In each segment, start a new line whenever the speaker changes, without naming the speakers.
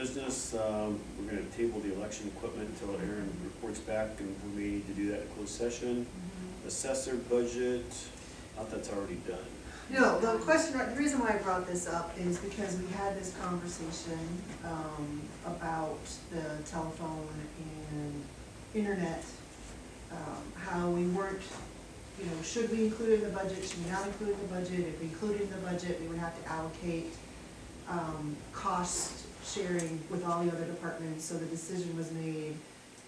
business, we're gonna table the election equipment until Aaron reports back, and we may need to do that in closed session. Assessor budget, not that's already done.
No, the question, the reason why I brought this up is because we had this conversation, about the telephone and internet, how we weren't, should we include it in the budget, should we not include it in the budget? If we include it in the budget, we would have to allocate, cost sharing with all the other departments, so the decision was made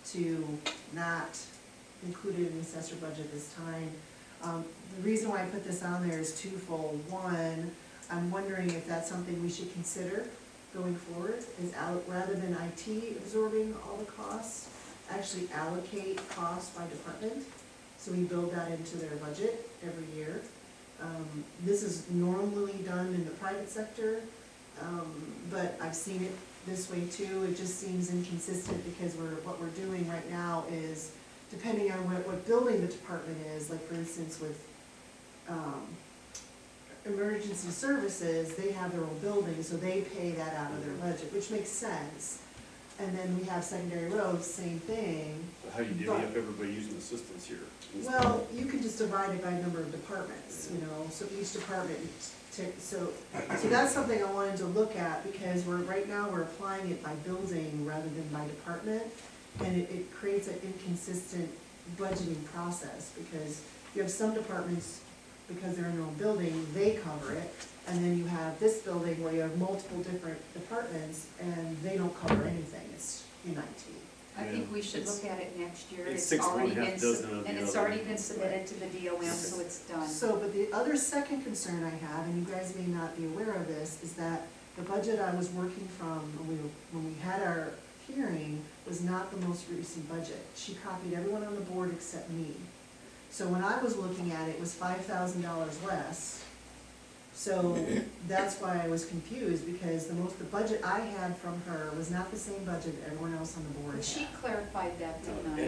to not include it in the assessor budget this time. The reason why I put this on there is twofold. One, I'm wondering if that's something we should consider going forward, is rather than IT absorbing all the costs, actually allocate costs by department, so we build that into their budget every year. This is normally done in the private sector, but I've seen it this way too. It just seems inconsistent because what we're doing right now is, depending on what building the department is, like for instance with emergency services, they have their own building, so they pay that out of their budget, which makes sense. And then we have secondary roads, same thing.
But how do you divvy up everybody using assistance here?
Well, you can just divide it by number of departments, so each department, so that's something I wanted to look at, because right now we're applying it by building rather than by department, and it creates an inconsistent budgeting process, because you have some departments, because they're in their own building, they cover it, and then you have this building where you have multiple different departments, and they don't cover anything, it's in IT.
I think we should look at it next year.
It's 6
already
one, half
been,
dozen of the
and it's
other.
already been submitted to the DOM, so it's done.
So, but the other second concern I have, and you guys may not be aware of this, is that the budget I was working from when we had our hearing was not the most recent budget. She copied everyone on the board except me. So when I was looking at it, it was $5,000 less. So that's why I was confused, because the budget I had from her was not the same budget everyone else on the board
But she
had.
clarified that, didn't I?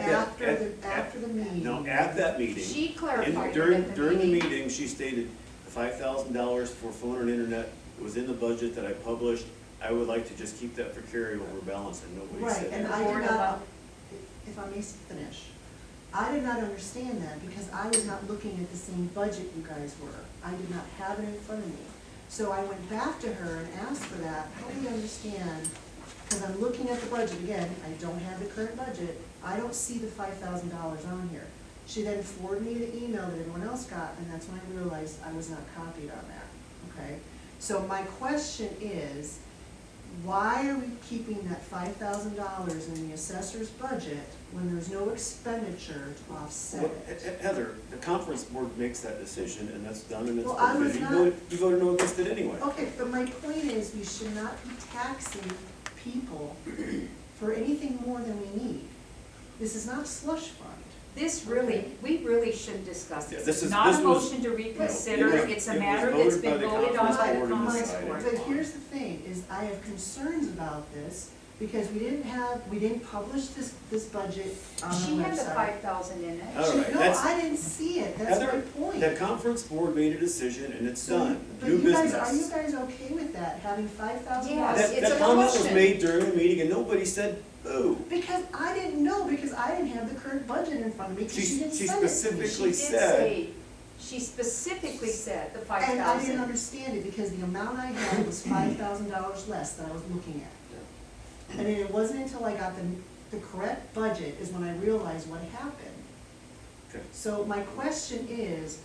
After the meeting.
No, at that meeting.
She clarified it
During
at
the meeting, she stated the $5,000 for phone and internet was in the budget that I published. I would like to just keep that for carryover balance, and nobody
Right,
said
and
that.
I did not, if I may finish, I did not understand that because I was not looking at the same budget you guys were. I did not have it in front of me. So I went back to her and asked for that. How do you understand? Because I'm looking at the budget again, I don't have the current budget. I don't see the $5,000 on here. She then forwarded me the email that everyone else got, and that's when I realized I was not copied on that, okay? So my question is, why are we keeping that $5,000 in the assessor's budget when there's no expenditure to offset
Well,
it?
Heather, the conference board makes that decision, and that's done, and it's
Well, I was
voted. You voted no against it anyway.
Okay, but my point is, we should not be taxing people for anything more than we need. This is not a slush fund.
This really, we really shouldn't discuss
Yeah,
this.
this
It's
is-
not
this
a
was-
motion to
no,
reconsider, it's a
it was
matter
voted
that's
by
been
the
voted on by the
conference board and
conference
decided.
board.
But here's the thing, is I have concerns about this, because we didn't publish this budget on
She
the
had the
website.
5,000 in it.
All right,
No,
that's-
I didn't see it, that's my
Heather,
point.
the conference board made a decision, and it's
So,
done.
but
New
you guys,
business.
are you guys okay with that, having $5,000?
Yes. It's
That
a
comment was
motion.
made during the meeting, and nobody said boo.
Because I didn't know, because I didn't have the current budget in front of me, because she didn't
She
send it to me.
specifically
She did
said-
say, she specifically said the
And I didn't
5,000.
understand it, because the amount I had was $5,000 less that I was looking at. And then it wasn't until I got the correct budget is when I realized what happened.
Okay.
So my question is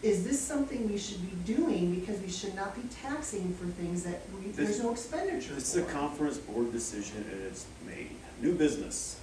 this something we should be doing, because we should not be taxing for things that there's no expenditure
This is a
for?
conference board decision, and it's made. New business.